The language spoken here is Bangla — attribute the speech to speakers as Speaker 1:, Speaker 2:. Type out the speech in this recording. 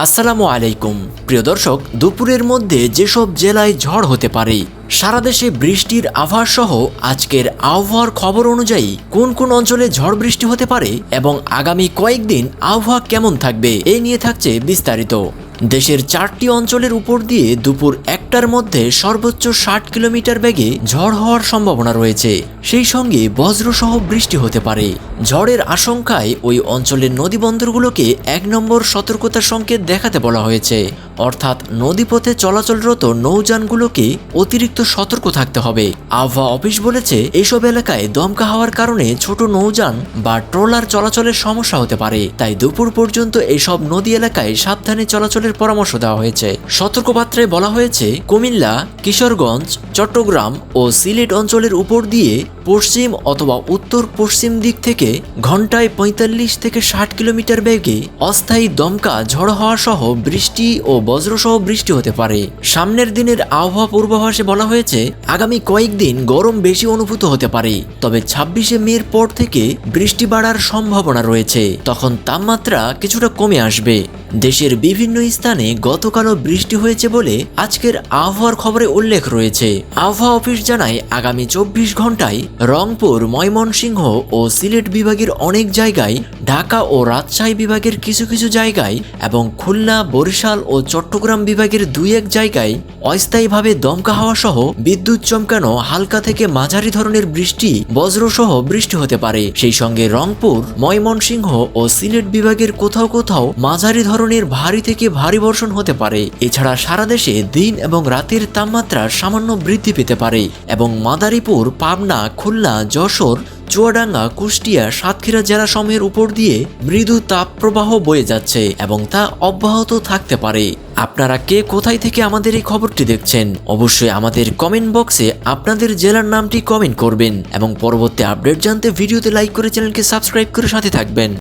Speaker 1: আসসালামু আলাইকুম প্রিয় দর্শক, দুপুরের মধ্যে যেসব জেলায় ঝড় হতে পারে, সারা দেশে বৃষ্টির আভাস সহ আজকের আবহাওয়ার খবর অনুযায়ী কোন কোন অঞ্চলে ঝড় বৃষ্টি হতে পারে এবং আগামী কয়েকদিন আবহাওয়া কেমন থাকবে এই নিয়ে থাকছে বিস্তারিত। দেশের 4টি অঞ্চলের উপর দিয়ে দুপুর 1টার মধ্যে সর্বোচ্চ 60 কিলোমিটার বেগে ঝড় হওয়ার সম্ভাবনা রয়েছে। সেই সঙ্গে বজ্রসহ বৃষ্টি হতে পারে। ঝড়ের আশঙ্কায় ওই অঞ্চলের নদীবন্দরগুলোকে 1 নম্বর সতর্কতার সংকেত দেখাতে বলা হয়েছে, অর্থাৎ নদীপথে চলাচলরত নৌযানগুলোকে অতিরিক্ত সতর্ক থাকতে হবে। আবহাওয়া অফিস বলেছে, এইসব এলাকায় দমকা হওয়ার কারণে ছোট নৌযান বা ট্রলার চলাচলের সমস্যা হতে পারে। তাই দুপুর পর্যন্ত এইসব নদী এলাকায় সাবধানে চলাচলের পরামর্শ দেওয়া হয়েছে। সতর্কবার্তায় বলা হয়েছে, কুমিল্লা, কিশোরগঞ্জ, চট্টগ্রাম ও সিলেট অঞ্চলের উপর দিয়ে পশ্চিম অথবা উত্তর পশ্চিম দিক থেকে ঘন্টায় 45 থেকে 60 কিলোমিটার বেগে অস্থায়ী দমকা ঝড় হওয়া সহ বৃষ্টি ও বজ্রসহ বৃষ্টি হতে পারে। সামনের দিনের আবহাওয়া পূর্বাভাসে বলা হয়েছে, আগামী কয়েকদিন গরম বেশি অনুভূত হতে পারে, তবে 26শে মের পর থেকে বৃষ্টি বাড়ার সম্ভাবনা রয়েছে। তখন তাপমাত্রা কিছুটা কমে আসবে। দেশের বিভিন্ন স্থানে গতকালও বৃষ্টি হয়েছে বলে আজকের আবহাওয়ার খবরে উল্লেখ রয়েছে। আবহাওয়া অফিস জানায়, আগামী 24 ঘন্টায় রংপুর, ময়মনসিংহ ও সিলেট বিভাগের অনেক জায়গায়, ঢাকা ও রাজশাহী বিভাগের কিছু কিছু জায়গায় এবং খুলনা, বরিশাল ও চট্টগ্রাম বিভাগের 2-1 জায়গায় অস্থায়ীভাবে দমকা হাওয়া সহ বিদ্যুৎ চমকানো হালকা থেকে মাঝারি ধরনের বৃষ্টি, বজ্রসহ বৃষ্টি হতে পারে। সেই সঙ্গে রংপুর, ময়মনসিংহ ও সিলেট বিভাগের কোথাও কোথাও মাঝারি ধরনের ভারী থেকে ভারী বর্ষণ হতে পারে। এছাড়া সারা দেশে দিন এবং রাতের তাপমাত্রা সামান্য বৃদ্ধি পেতে পারে এবং মাদারীপুর, পাবনা, খুলনা, যশোর, চুয়াডাঙ্গা, কুষ্টিয়া, সাতক্ষীরা জেলাসমূহের উপর দিয়ে মৃদু তাপপ্রবাহ বয়ে যাচ্ছে এবং তা অব্যাহত থাকতে পারে। আপনারা কে কোথায় থেকে আমাদের এই খবরটি দেখছেন, অবশ্যই আমাদের কমেন্ট বক্সে আপনাদের জেলার নামটি কমেন্ট করবেন এবং পরবর্তী আপডেট জানতে ভিডিওতে লাইক করে চ্যানেলকে সাবস্ক্রাইব করে সাথে থাকবেন।